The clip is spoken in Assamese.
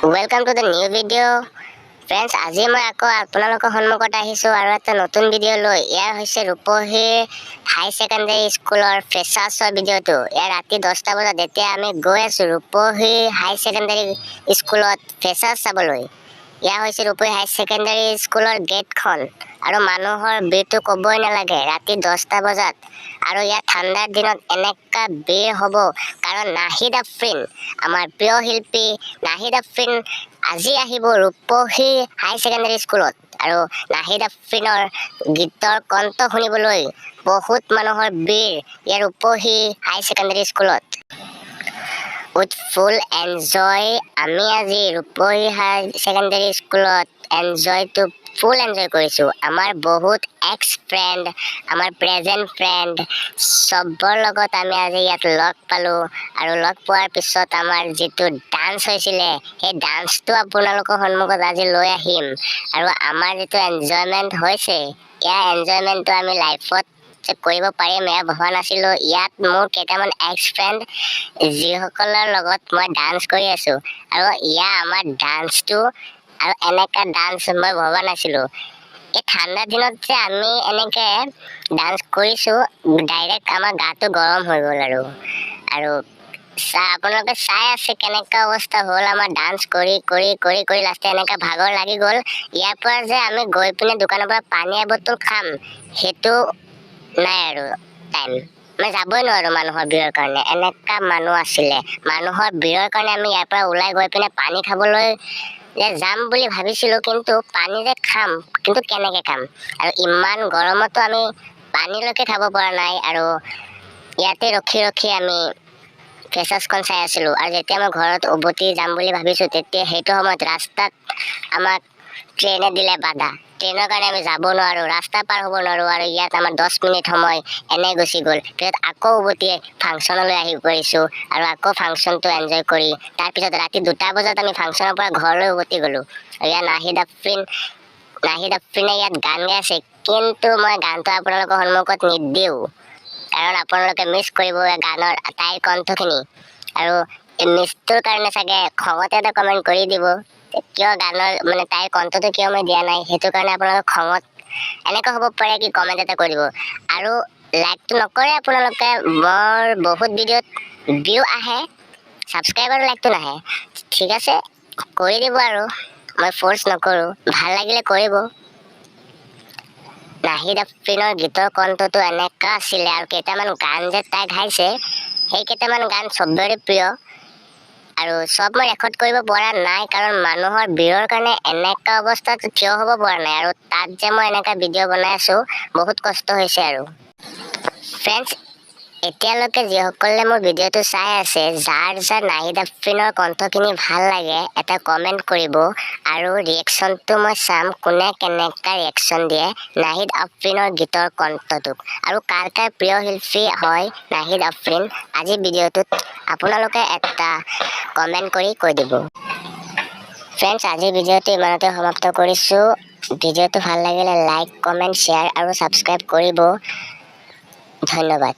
Welcome to the new video. Friends, আজি মই আকৌ আপোনালোকৰ সন্মুখত আহিছো আৰু এটা নতুন ভিডিও লৈ। ইয়াৰ হৈছে ৰূপহী হাই সেকেন্ডাৰী স্কুলৰ ফ্ৰেছাৰ্ছৰ ভিডিওটো। ইয়াৰ ৰাতি 10টা বজাত যেতিয়া আমি গৈ আছো ৰূপহী হাই সেকেন্ডাৰী স্কুলত ফ্ৰেছাৰ্ছ চাবলৈ। ইয়াৰ হৈছে ৰূপহী হাই সেকেন্ডাৰী স্কুলৰ গেটখন আৰু মানুহৰ ভিৰটো ক'বই নালাগে ৰাতি 10টা বজাত। আৰু ইয়াত ঠাণ্ডাৰ দিনত এনেকা ভিৰ হ'ব কাৰণ নাহিদ আফ্ৰিন আমাৰ প্ৰিয় শিল্পী নাহিদ আফ্ৰিন আজি আহিব ৰূপহী হাই সেকেন্ডাৰী স্কুলত আৰু নাহিদ আফ্ৰিনৰ গীতৰ কণ্ঠ শুনিবলৈ বহুত মানুহৰ ভিৰ ইয়াৰ ৰূপহী হাই সেকেন্ডাৰী স্কুলত। উইথ ফুল এনজয় আমি আজি ৰূপহী হাই সেকেন্ডাৰী স্কুলত এনজয়টো ফুল এনজয় কৰিছো। আমাৰ বহুত এক্স ফ্ৰেণ্ড আমাৰ প্ৰেজেণ্ট ফ্ৰেণ্ড চবৰ লগত আমি আজি ইয়াত লগ পালো আৰু লগ পোৱাৰ পিছত আমাৰ যিটো ডান্স হৈছিলে সেই ডান্সটো আপোনালোকৰ সন্মুখত আজি লৈ আহিম আৰু আমাৰ যিটো এনজয়মেণ্ট হৈছে ইয়াৰ এনজয়মেণ্টটো আমি লাইফত কৰিব পাৰিম এয়া ভবা নাছিলো। ইয়াত মোৰ কেইটামান এক্স ফ্ৰেণ্ড যিসকলৰ লগত মই ডান্স কৰি আছো আৰু ইয়াৰ আমাৰ ডান্সটো আৰু এনেকা ডান্স মই ভবা নাছিলো। এই ঠাণ্ডা দিনত যে আমি এনেকে ডান্স কৰিছো ডাইৰেক্ট আমাৰ গাটো গৰম হৈ গ'ল আৰু আপোনালোকে চাই আছে কেনেকা অৱস্থা হ'ল আমাৰ ডান্স কৰি কৰি কৰি কৰি লাষ্টে এনেকা ভাগৰ লাগি গ'ল। ইয়াৰ পৰা যে আমি গৈ পিনে দোকানৰ পৰা পানীৰ বটল খাম সেইটো নাই আৰু টাইম মই যাবই নোৱাৰো মানুহৰ ভিৰৰ কাৰণে এনেকা মানুহ আছিলে। মানুহৰ ভিৰৰ কাৰণে আমি ইয়াৰ পৰা ওলাই গৈ পিনে পানী খাবলৈ যাম বুলি ভাবিছিলো কিন্তু পানী যে খাম কিন্তু কেনেকে খাম আৰু ইমান গৰমতো আমি পানীলৈকে খাব পৰা নাই আৰু ইয়াতে ৰখি ৰখি আমি ফ্ৰেছাৰ্ছখন চাই আছিলো আৰু যেতিয়া মই ঘৰত উভতি যাম বুলি ভাবিছো তেতিয়া সেইটো সময়ত ৰাস্তাত আমাক ট্ৰেইনে দিলে বাধা। ট্ৰেইনৰ কাৰণে আমি যাব নোৱাৰো ৰাস্তা পাৰ হ'ব নোৱাৰো আৰু ইয়াত আমাৰ 10 মিনিট সময় এনে গুচি গ'ল। পিছত আকৌ উভতি ফাংচনলৈ আহি পৰিছো আৰু আকৌ ফাংচনটো এনজয় কৰি তাৰপিছত ৰাতি 2টা বজাত আমি ফাংচনৰ পৰা ঘৰলৈ উভতি গ'লো। ইয়াত নাহিদ আফ্ৰিনে ইয়াত গান গাই আছে কিন্তু মই গানটো আপোনালোকৰ সন্মুখত নিদিওঁ কাৰণ আপোনালোকে মিছ কৰিব গানৰ তাইৰ কণ্ঠখিনি আৰু মিছটোৰ কাৰণে চাগে খঙতে এটা কমেণ্ট কৰি দিব কিয় গানৰ মানে তাইৰ কণ্ঠটো কিয় মই দিয়া নাই সেইটো কাৰণে আপোনালোকে খঙত এনেকুৱা হ'ব পাৰে কি কমেণ্ট এটা কৰিব আৰু লাইকটো নকৰে আপোনালোকে। মোৰ বহুত ভিডিঅ'ত ভিউ আহে ছাবস্ক্ৰাইবাৰ লাইকটো নাহে ঠিক আছে কৰি দিব আৰু মই ফ'ৰ্চ নকৰোঁ ভাল লাগিলে কৰিব। নাহিদ আফ্ৰিনৰ গীতৰ কণ্ঠটো এনেকা আছিলে আৰু কেইটামান গান যে তাই গাইছে সেই কেইটামান গান চবৰে প্ৰিয় আৰু চব মই ৰেকৰ্ড কৰিব পৰা নাই কাৰণ মানুহৰ ভিৰৰ কাৰণে এনেকা অৱস্থাত থিয় হ'ব পৰা নাই আৰু তাত যে মই এনেকা ভিডিঅ' বনাই আছো বহুত কষ্ট হৈছে আৰু ফ্ৰেণ্ডছ এতিয়ালৈকে যিসকলে মোৰ ভিডিঅ'টো চাই আছে যাৰ নাহিদ আফ্ৰিনৰ কণ্ঠখিনি ভাল লাগে এটা কমেণ্ট কৰিব আৰু ৰিয়েকশ্যনটো মই চাম কোনে কেনেকা ৰিয়েকশ্যন দিয়ে নাহিদ আফ্ৰিনৰ গীতৰ কণ্ঠটোক আৰু কাৰ কাৰ প্ৰিয় শিল্পী হয় নাহিদ আফ্ৰিন আজি ভিডিঅ'টোত আপোনালোকে এটা কমেণ্ট কৰি কৈ দিব। ফ্ৰেণ্ডছ আজি ভিডিঅ'টো ইমানতে সমাপ্ত কৰিছোঁ। ভিডিঅ'টো ভাল লাগিলে লাইক কমেণ্ট শ্বেয়াৰ আৰু ছাবস্ক্ৰাইব কৰিব। ধন্যবাদ।